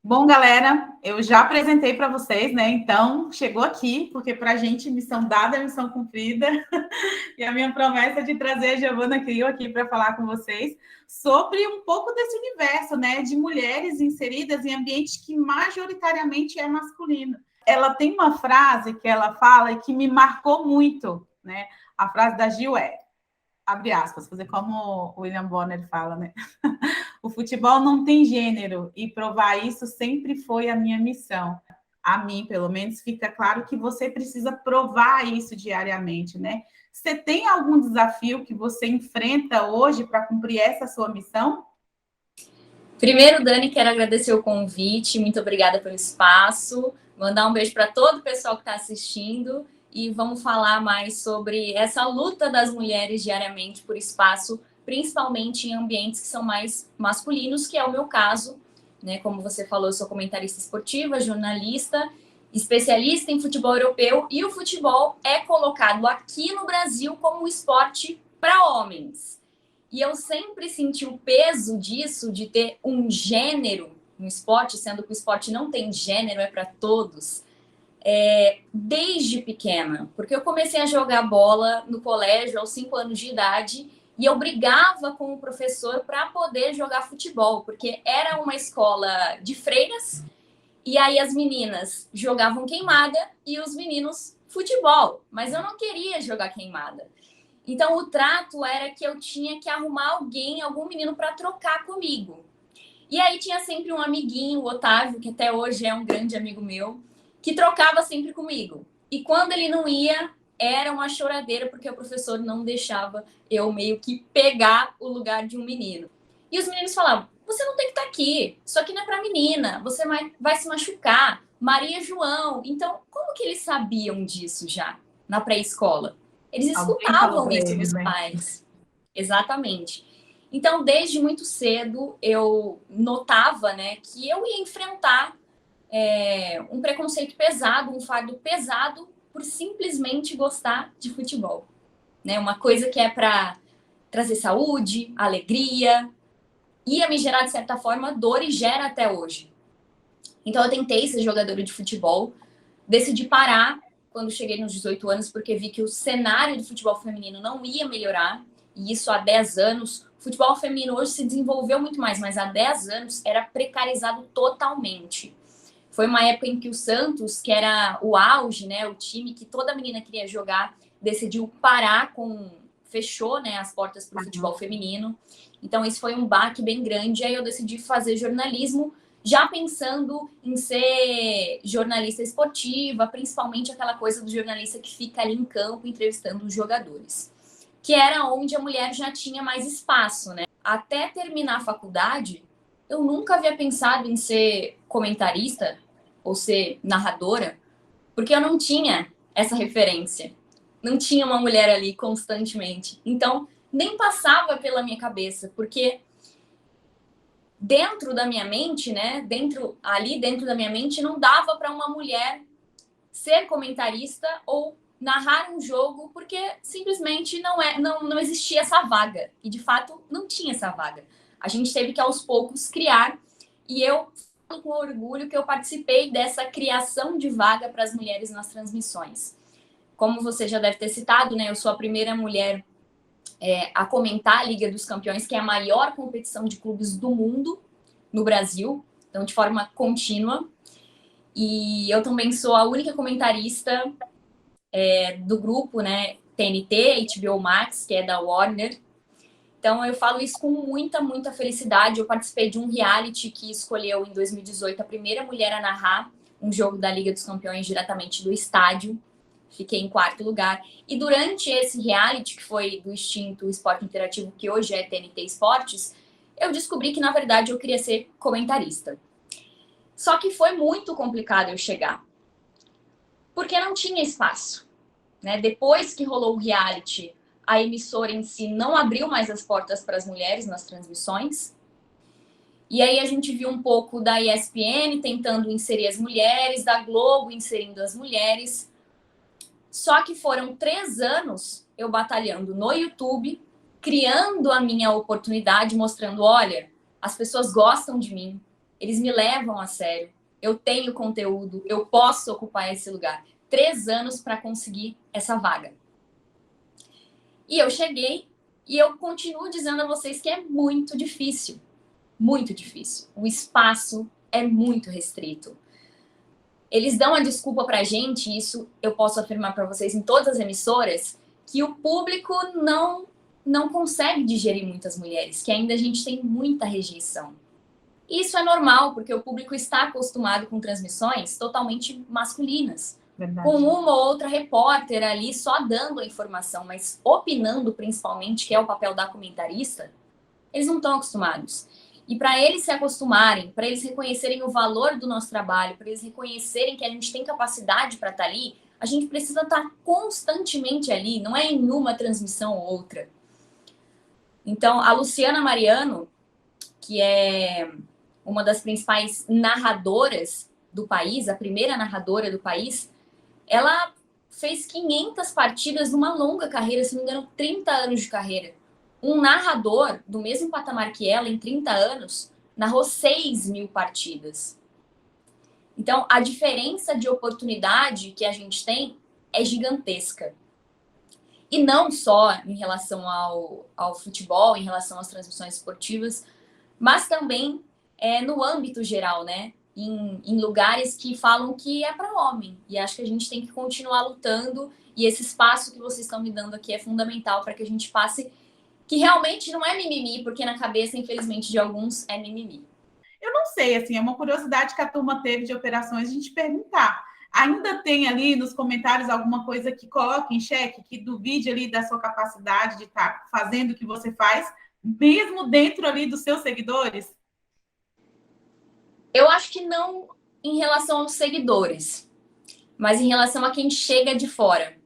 Bom, galera, eu já apresentei para vocês, né? Então, chegou aqui, porque para a gente, missão dada é missão cumprida. E a minha promessa é de trazer a Giovana Crio aqui para falar com vocês sobre um pouco desse universo, né? De mulheres inseridas em ambiente que majoritariamente é masculino. Ela tem uma frase que ela fala e que me marcou muito, né? A frase da Gil é, abre aspas, fazer como o William Bonner fala, né? O futebol não tem gênero e provar isso sempre foi a minha missão. A mim, pelo menos, fica claro que você precisa provar isso diariamente, né? Você tem algum desafio que você enfrenta hoje para cumprir essa sua missão? Primeiro, Dani, quero agradecer o convite, muito obrigada pelo espaço, mandar um beijo para todo o pessoal que está assistindo e vamos falar mais sobre essa luta das mulheres diariamente por espaço, principalmente em ambientes que são mais masculinos, que é o meu caso, né? Como você falou, eu sou comentarista esportiva, jornalista, especialista em futebol europeu e o futebol é colocado aqui no Brasil como um esporte para homens. E eu sempre senti o peso disso, de ter um gênero no esporte, sendo que o esporte não tem gênero, é para todos, desde pequena. Porque eu comecei a jogar bola no colégio aos 5 anos de idade e eu brigava com o professor para poder jogar futebol, porque era uma escola de freiras e aí as meninas jogavam queimada e os meninos futebol. Mas eu não queria jogar queimada. Então, o trato era que eu tinha que arrumar alguém, algum menino para trocar comigo. E aí tinha sempre um amiguinho, o Otávio, que até hoje é um grande amigo meu, que trocava sempre comigo. E quando ele não ia, era uma choradeira, porque o professor não deixava eu meio que pegar o lugar de um menino. E os meninos falavam, você não tem que estar aqui, isso aqui não é para menina, você vai se machucar, Maria João. Então, como que eles sabiam disso já, na pré-escola? Eles escutavam isso dos pais. Exatamente. Então, desde muito cedo, eu notava, né, que eu ia enfrentar um preconceito pesado, um fardo pesado, por simplesmente gostar de futebol. Né? Uma coisa que é para trazer saúde, alegria, ia me gerar, de certa forma, dor e gera até hoje. Então, eu tentei ser jogadora de futebol, decidi parar quando cheguei nos 18 anos, porque vi que o cenário do futebol feminino não ia melhorar, e isso há 10 anos. O futebol feminino hoje se desenvolveu muito mais, mas há 10 anos era precarizado totalmente. Foi uma época em que o Santos, que era o auge, né, o time que toda menina queria jogar, decidiu parar fechou, né, as portas para o futebol feminino. Então, isso foi um baque bem grande, aí eu decidi fazer jornalismo, já pensando em ser jornalista esportiva, principalmente aquela coisa do jornalista que fica ali em campo entrevistando os jogadores, que era onde a mulher já tinha mais espaço, né? Até terminar a faculdade, eu nunca havia pensado em ser comentarista ou ser narradora, porque eu não tinha essa referência. Não tinha uma mulher ali constantemente. Então, nem passava pela minha cabeça, porque dentro da minha mente, né, dentro da minha mente, não dava para uma mulher ser comentarista ou narrar um jogo, porque simplesmente não existia essa vaga. E, de fato, não tinha essa vaga. A gente teve que, aos poucos, criar. E eu falo com orgulho que eu participei dessa criação de vaga para as mulheres nas transmissões. Como você já deve ter citado, né, eu sou a primeira mulher a comentar a Liga dos Campeões, que é a maior competição de clubes do mundo no Brasil, então de forma contínua. E eu também sou a única comentarista do grupo, né, TNT, HBO Max, que é da Warner. Então eu falo isso com muita, muita felicidade. Eu participei de um reality que escolheu em 2018 a primeira mulher a narrar um jogo da Liga dos Campeões diretamente do estádio. Fiquei em 4º lugar. E durante esse reality, que foi do extinto Esporte Interativo, que hoje é TNT Esportes, eu descobri que, na verdade, eu queria ser comentarista. Só que foi muito complicado eu chegar. Porque não tinha espaço. Né? Depois que rolou o reality, a emissora em si não abriu mais as portas para as mulheres nas transmissões. E aí a gente viu um pouco da ESPN tentando inserir as mulheres, da Globo inserindo as mulheres. Só que foram 3 anos eu batalhando no YouTube, criando a minha oportunidade, mostrando, olha, as pessoas gostam de mim, eles me levam a sério, eu tenho conteúdo, eu posso ocupar esse lugar. 3 anos para conseguir essa vaga. E eu cheguei e eu continuo dizendo a vocês que é muito difícil. Muito difícil. O espaço é muito restrito. Eles dão a desculpa pra gente, isso eu posso afirmar para vocês em todas as emissoras, que o público não consegue digerir muitas mulheres, que ainda a gente tem muita rejeição. Isso é normal, porque o público está acostumado com transmissões totalmente masculinas. Verdade. Com uma ou outra repórter ali só dando a informação, mas opinando principalmente, que é o papel da comentarista, eles não estão acostumados. E para eles se acostumarem, para eles reconhecerem o valor do nosso trabalho, para eles reconhecerem que a gente tem capacidade para estar ali, a gente precisa estar constantemente ali, não é em uma transmissão ou outra. Então, a Luciana Mariano, que é uma das principais narradoras do país, a primeira narradora do país, ela fez 500 partidas numa longa carreira, se não me engano, 30 anos de carreira. Um narrador do mesmo patamar que ela, em 30 anos, narrou 6.000 partidas. Então, a diferença de oportunidade que a gente tem é gigantesca. E não só em relação ao futebol, em relação às transmissões esportivas, mas também no âmbito geral, né? Em lugares que falam que é para homem. E acho que a gente tem que continuar lutando. E esse espaço que vocês estão me dando aqui é fundamental para que a gente passe, que realmente não é mimimi, porque na cabeça, infelizmente, de alguns é mimimi. Eu não sei, assim, é uma curiosidade que a turma teve de operações, a gente perguntar. Ainda tem ali nos comentários alguma coisa que coloque em xeque, que duvide ali da sua capacidade de estar fazendo o que você faz, mesmo dentro ali dos seus seguidores? Eu acho que não em relação aos seguidores, mas em relação a quem chega de fora.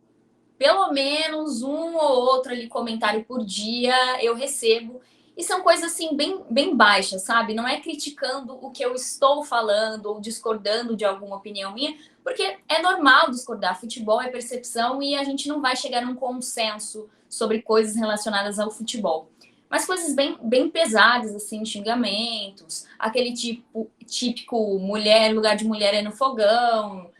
Pelo menos um ou outro ali comentário por dia eu recebo. E são coisas assim bem baixas, sabe? Não é criticando o que eu estou falando ou discordando de alguma opinião minha, porque é normal discordar. Futebol é percepção e a gente não vai chegar num consenso sobre coisas relacionadas ao futebol. Mas coisas bem pesadas, assim, xingamentos, aquele típico mulher, lugar de mulher é no fogão,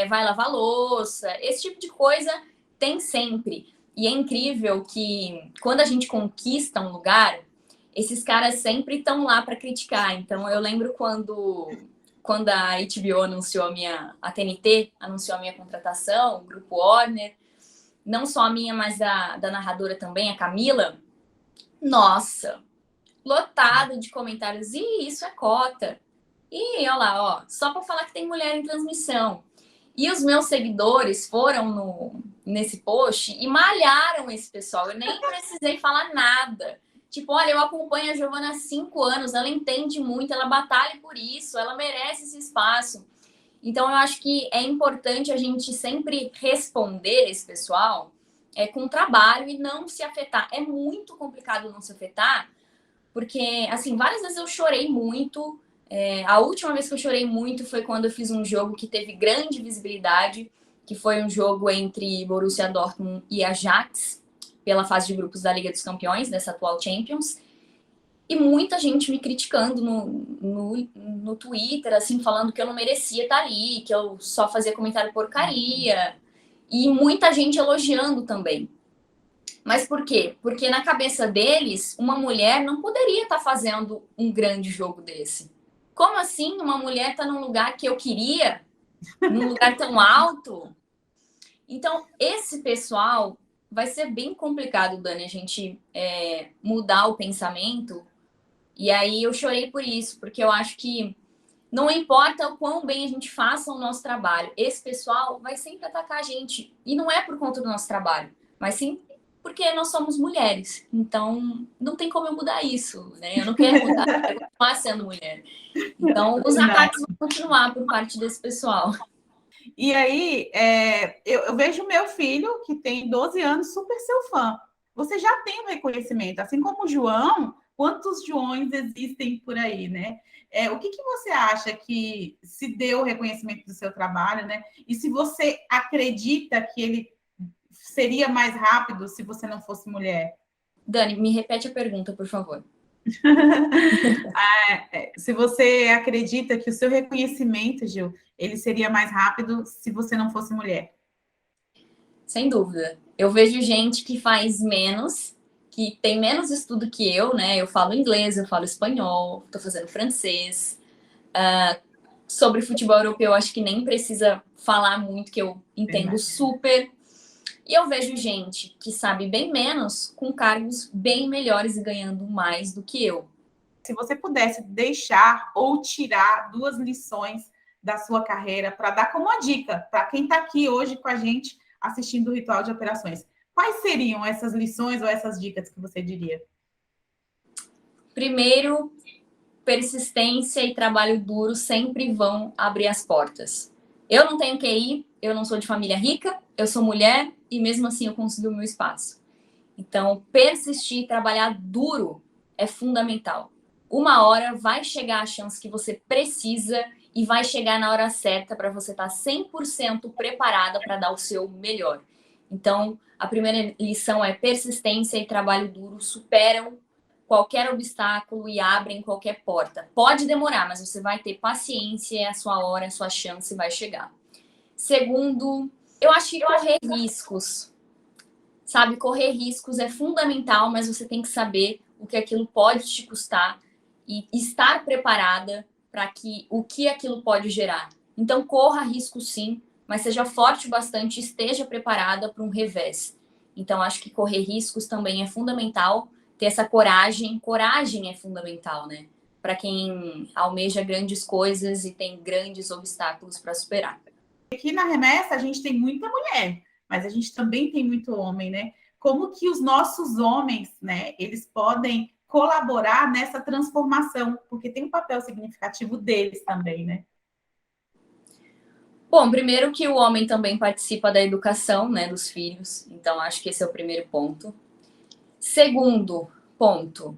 vai lavar louça, esse tipo de coisa tem sempre. E é incrível que quando a gente conquista um lugar, esses caras sempre estão lá para criticar. Então, eu lembro quando a HBO anunciou a TNT anunciou a minha contratação, o Grupo Warner, não só a minha, mas da narradora também, a Camila. Nossa, lotado de comentários. E isso é cota. E olha lá, ó, só para falar que tem mulher em transmissão. E os meus seguidores foram nesse post e malharam esse pessoal. Eu nem precisei falar nada. Tipo, olha, eu acompanho a Giovana há 5 anos, ela entende muito, ela batalha por isso, ela merece esse espaço. Então, eu acho que é importante a gente sempre responder esse pessoal com trabalho e não se afetar. É muito complicado não se afetar, porque, assim, várias vezes eu chorei muito. A última vez que eu chorei muito foi quando eu fiz um jogo que teve grande visibilidade, que foi um jogo entre Borussia Dortmund e Ajax, pela fase de grupos da Liga dos Campeões, dessa atual Champions. E muita gente me criticando no Twitter, assim, falando que eu não merecia estar ali, que eu só fazia comentário porcaria. E muita gente elogiando também. Mas por quê? Porque na cabeça deles, uma mulher não poderia estar fazendo um grande jogo desse. Como assim uma mulher está num lugar que eu queria? Num lugar tão alto? Então, esse pessoal vai ser bem complicado, Dani, a gente mudar o pensamento. E aí eu chorei por isso, porque eu acho que não importa o quão bem a gente faça o nosso trabalho, esse pessoal vai sempre atacar a gente. E não é por conta do nosso trabalho, mas sim porque nós somos mulheres. Então, não tem como eu mudar isso, né? Eu não quero mudar, eu quero continuar sendo mulher. Então, os ataques vão continuar por parte desse pessoal. E aí, eu vejo meu filho, que tem 12 anos, super seu fã. Você já tem um reconhecimento, assim como o João, quantos Joões existem por aí, né? O que você acha que se deu o reconhecimento do seu trabalho, né? E se você acredita que ele seria mais rápido se você não fosse mulher? Dani, me repete a pergunta, por favor. Se você acredita que o seu reconhecimento, Gil, ele seria mais rápido se você não fosse mulher? Sem dúvida. Eu vejo gente que faz menos, que tem menos estudo que eu, né? Eu falo inglês, eu falo espanhol, estou fazendo francês. Sobre futebol europeu, acho que nem precisa falar muito, que eu entendo super. E eu vejo gente que sabe bem menos, com cargos bem melhores e ganhando mais do que eu. Se você pudesse deixar ou tirar 2 lições da sua carreira para dar como uma dica para quem está aqui hoje com a gente assistindo o Ritual de Operações, quais seriam essas lições ou essas dicas que você diria? Primeiro, persistência e trabalho duro sempre vão abrir as portas. Eu não tenho QI, eu não sou de família rica, eu sou mulher e mesmo assim eu consegui o meu espaço. Então, persistir, trabalhar duro é fundamental. Uma hora vai chegar a chance que você precisa e vai chegar na hora certa para você estar 100% preparada para dar o seu melhor. Então, a primeira lição é persistência e trabalho duro superam qualquer obstáculo e abrem qualquer porta. Pode demorar, mas você vai ter paciência, a sua hora, a sua chance vai chegar. Segundo, eu acho que correr riscos. Sabe, correr riscos é fundamental, mas você tem que saber o que aquilo pode te custar e estar preparada para o que aquilo pode gerar. Então, corra risco sim, mas seja forte bastante, esteja preparada para um revés. Então, acho que correr riscos também é fundamental, ter essa coragem. Coragem é fundamental, né? Para quem almeja grandes coisas e tem grandes obstáculos para superar. Aqui na Remessa a gente tem muita mulher, mas a gente também tem muito homem, né? Como que os nossos homens, né, eles podem colaborar nessa transformação, porque tem um papel significativo deles também, né? Bom, primeiro que o homem também participa da educação, né, dos filhos, então acho que esse é o primeiro ponto. Segundo ponto,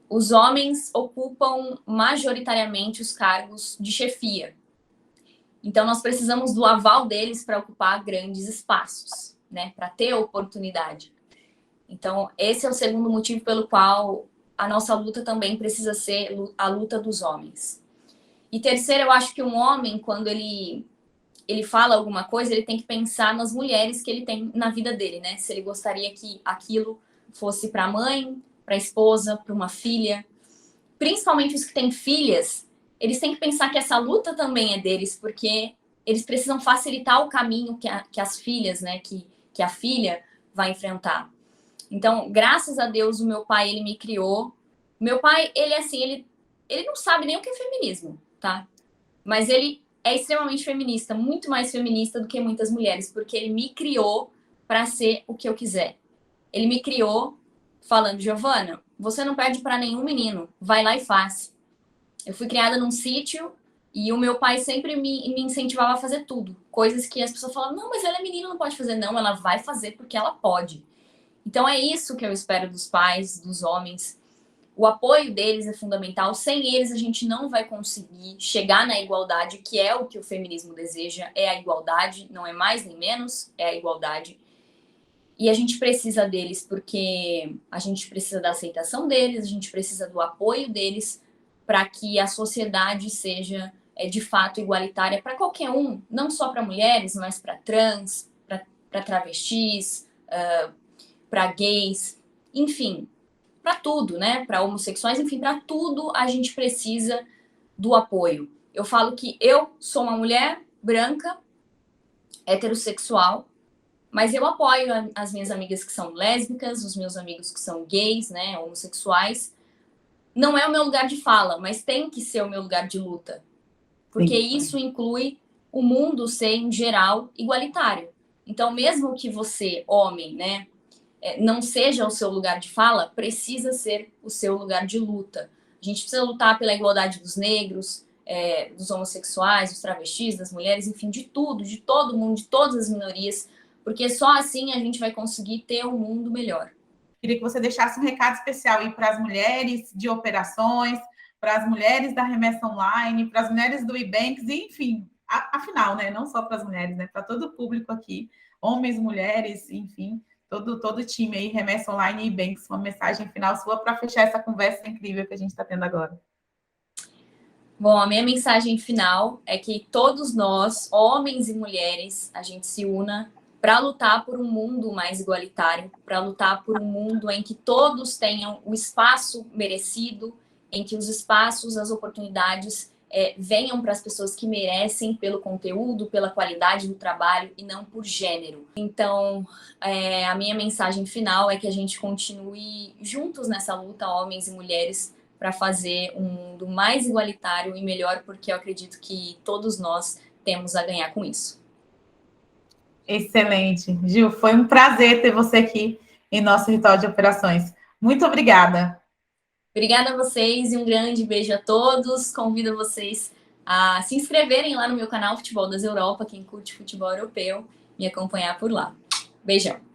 os homens ocupam majoritariamente os cargos de chefia. Então, nós precisamos do aval deles para ocupar grandes espaços, né? Para ter oportunidade. Então, esse é o segundo motivo pelo qual a nossa luta também precisa ser a luta dos homens. E terceiro, eu acho que um homem, quando ele fala alguma coisa, ele tem que pensar nas mulheres que ele tem na vida dele, né? Se ele gostaria que aquilo fosse para a mãe, para a esposa, para uma filha. Principalmente os que têm filhas, eles têm que pensar que essa luta também é deles, porque eles precisam facilitar o caminho que as filhas, né, que a filha vai enfrentar. Então, graças a Deus, o meu pai, ele me criou. O meu pai, ele é assim, ele não sabe nem o que é feminismo, tá? Mas ele é extremamente feminista, muito mais feminista do que muitas mulheres, porque ele me criou para ser o que eu quiser. Ele me criou falando, Giovana, você não perde para nenhum menino, vai lá e faz. Eu fui criada num sítio e o meu pai sempre me incentivava a fazer tudo. Coisas que as pessoas falavam, não, mas ela é menina, não pode fazer. Não, ela vai fazer porque ela pode. Então é isso que eu espero dos pais, dos homens. O apoio deles é fundamental. Sem eles a gente não vai conseguir chegar na igualdade, que é o que o feminismo deseja. É a igualdade, não é mais nem menos, é a igualdade. E a gente precisa deles porque a gente precisa da aceitação deles, a gente precisa do apoio deles para que a sociedade seja de fato igualitária para qualquer um, não só para mulheres, mas para trans, para travestis, para gays, enfim, para tudo, né? Para homossexuais, enfim, para tudo a gente precisa do apoio. Eu falo que eu sou uma mulher branca, heterossexual, mas eu apoio as minhas amigas que são lésbicas, os meus amigos que são gays, né, homossexuais. Não é o meu lugar de fala, mas tem que ser o meu lugar de luta. Porque isso inclui o mundo ser, em geral, igualitário. Então, mesmo que você, homem, né, não seja o seu lugar de fala, precisa ser o seu lugar de luta. A gente precisa lutar pela igualdade dos negros, dos homossexuais, dos travestis, das mulheres, enfim, de tudo, de todo mundo, de todas as minorias, porque só assim a gente vai conseguir ter um mundo melhor. Queria que você deixasse um recado especial aí para as mulheres de operações, para as mulheres da remessa online, para as mulheres do Ebanks, e, enfim, afinal, né? Não só para as mulheres, né? Para todo o público aqui, homens, mulheres, enfim, todo o time aí, Remessa Online e Banks, uma mensagem final sua para fechar essa conversa incrível que a gente está tendo agora. Bom, a minha mensagem final é que todos nós, homens e mulheres, a gente se una para lutar por um mundo mais igualitário, para lutar por um mundo em que todos tenham o espaço merecido, em que os espaços, as oportunidades venham para as pessoas que merecem pelo conteúdo, pela qualidade do trabalho e não por gênero. Então, a minha mensagem final é que a gente continue juntos nessa luta, homens e mulheres, para fazer um mundo mais igualitário e melhor, porque eu acredito que todos nós temos a ganhar com isso. Excelente. Gil, foi um prazer ter você aqui em nosso ritual de operações. Muito obrigada. Obrigada a vocês e um grande beijo a todos. Convido vocês a se inscreverem lá no meu canal Futebol das Europa, quem curte futebol europeu, e acompanhar por lá. Beijão!